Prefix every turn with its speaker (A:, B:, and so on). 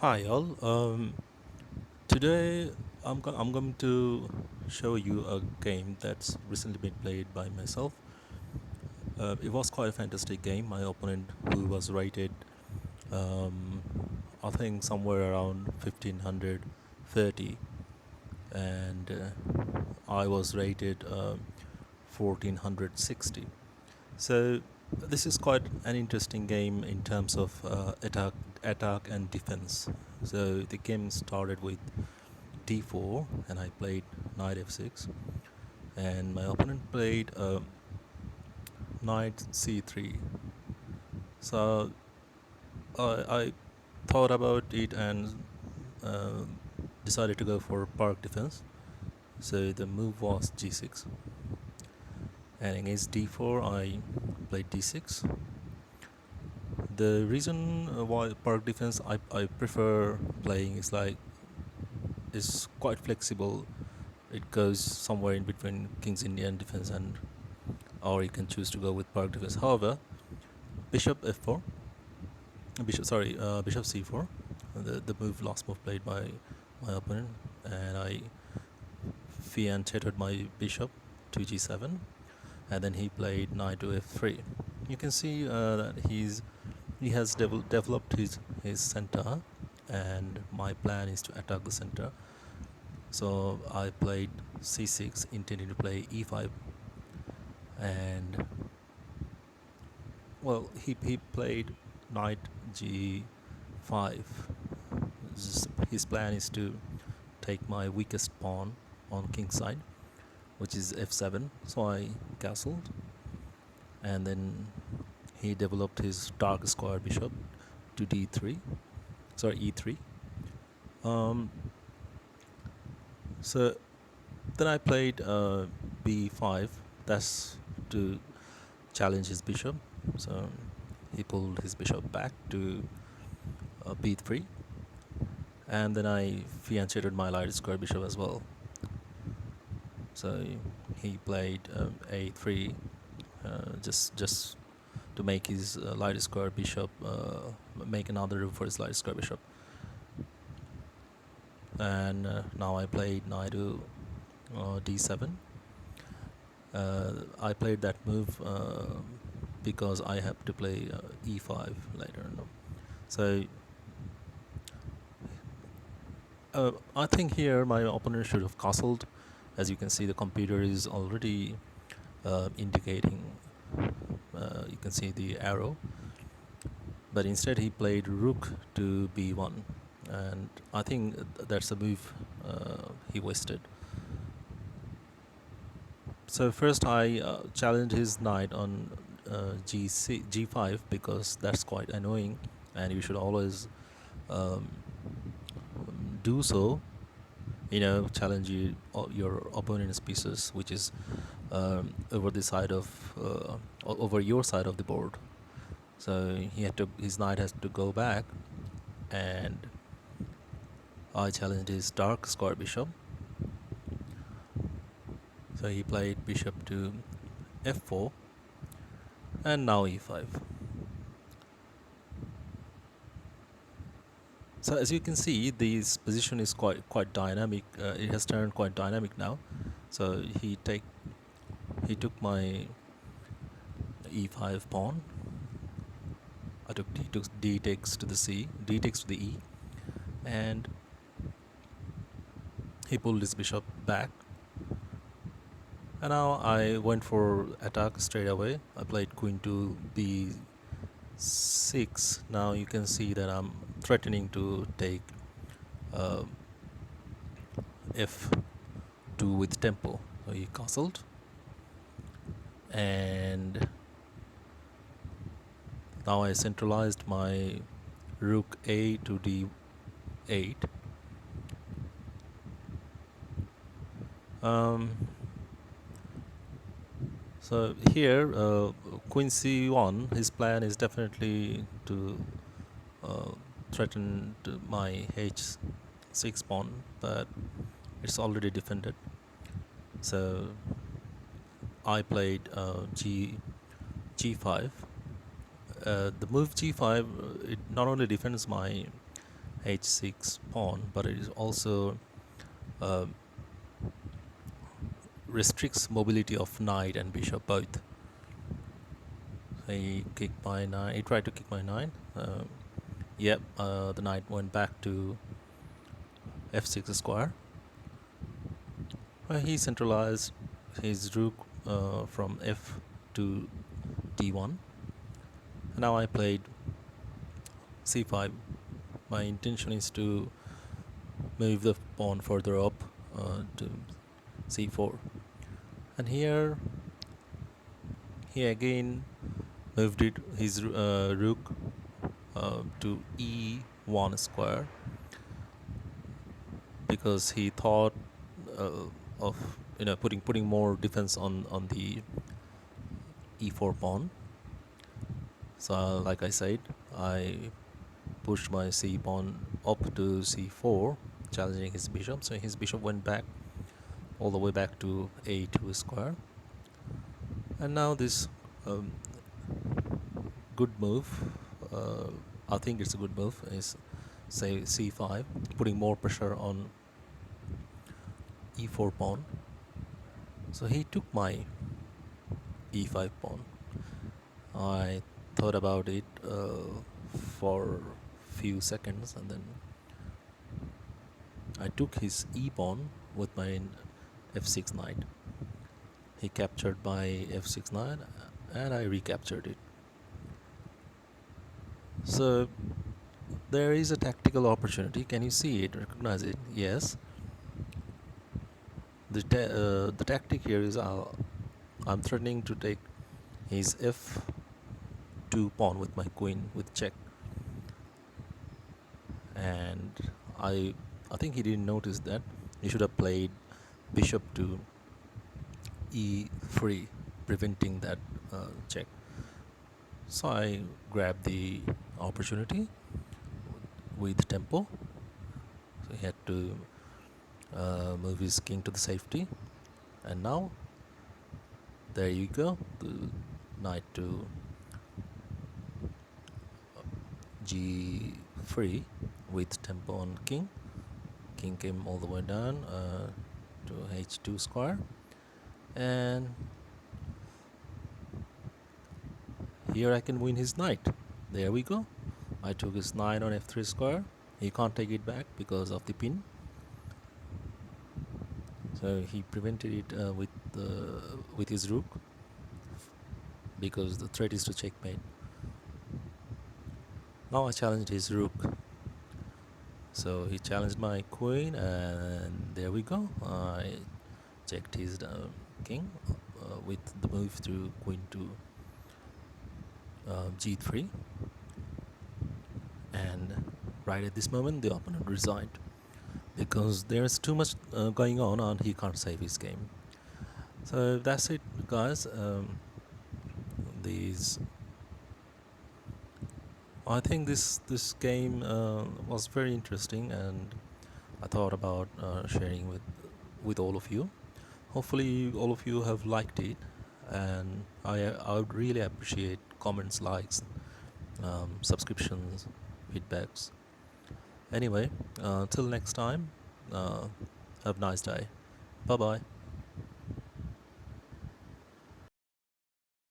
A: Hi all. Today I'm going to show you a game that's recently been played by myself. It was quite a fantastic game. My opponent, who was rated, um, I think somewhere around 1530, and I was rated 1460. So this is quite an interesting game in terms of attack and defense. So the game started with d4 and I played knight f6, and my opponent played knight c3. So I thought about it and uh, decided to go for park defense. So the move was g6, and against d4 I played d6. The reason why park defense I prefer playing is quite flexible. It goes somewhere in between King's Indian defense, and or you can choose to go with park defense. However, bishop f4, bishop c4, the last move played by my opponent, and I fianchetted my bishop to g7, and then he played knight to f3. You can see that he has developed his center, and my plan is to attack the center. So I played c6, intending to play e5, and well, he played knight g5. His plan is to take my weakest pawn on king side, which is f7. So I castled, and then he developed his dark square bishop to d3. Sorry, e3. Um, so then I played b5. That's to challenge his bishop. So he pulled his bishop back to b3, and then I fianchetted my light square bishop as well. So he played a3, just to make his light square bishop, make another room for his light square bishop. And now I played knight to d7. I played that move because I have to play e5 later. No? So I think here my opponent should have castled. As you can see, the computer is already indicating. You can see the arrow, but instead he played rook to b1, and I think that's a move he wasted. So first I challenged his knight on g5, because that's quite annoying, and you should always um, do so. Challenge your opponent's pieces, which is over the side of over your side of the board. So his knight has to go back, and I challenged his dark square bishop. So he played bishop to f4, and now e5. So as you can see, this position is quite dynamic. It has turned quite dynamic now. So he took my e5 pawn. He took d takes to the c, d takes to the e, and he pulled his bishop back. And now I went for attack straight away. I played queen to b6. Now you can see that I'm threatening to take uh, f2 with tempo. So he castled, and now I centralized my rook a to d8. So here, queen c1, his plan is definitely to uh, threaten my h6 pawn, but it's already defended. So I played g5. The move g5, it not only defends my h6 pawn, but it is also uh, restricts mobility of knight and bishop both. He kicked my knight. He tried to kick my knight. Yep, the knight went back to f6 square. He centralized his rook from f to d1. Now I played c5. My intention is to move the pawn further up to c4. And here he again moved his rook to e1 square, because he thought of putting more defense on the e4 pawn. So like I said, I pushed my c pawn up to c4, challenging his bishop. So his bishop went back all the way back to a2 square. And now this um, good move, I think it's a good move, is say c5, putting more pressure on e4 pawn. So he took my e5 pawn. I thought about it for few seconds, and then I took his e pawn with my f6 knight. He captured my f6 knight, and I recaptured it. So there is a tactical opportunity. Can you see it? Recognize it? Yes. The tactic here is I'm threatening to take his f2 pawn with my queen with check, and I think he didn't notice that. He should have played bishop to e3, preventing that check. So I grabbed the opportunity with tempo. So he had to move his king to the safety, and now there you go, the knight to g3 with tempo on king. King came all the way down to h2 square, and here I can win his knight. There we go. I took his knight on f3 square. He can't take it back because of the pin. So he prevented it with his rook, because the threat is to checkmate. Now I challenged his rook. So he challenged my queen, and there we go. I checked his king with the move to queen to g3. And right at this moment, the opponent resigned, because there's too much going on and he can't save his game. So that's it, guys. I think this game was very interesting, and I thought about sharing with all of you. Hopefully all of you have liked it, and I would really appreciate comments, likes, subscriptions, feedbacks. Anyway, till next time, have a nice day. Bye bye.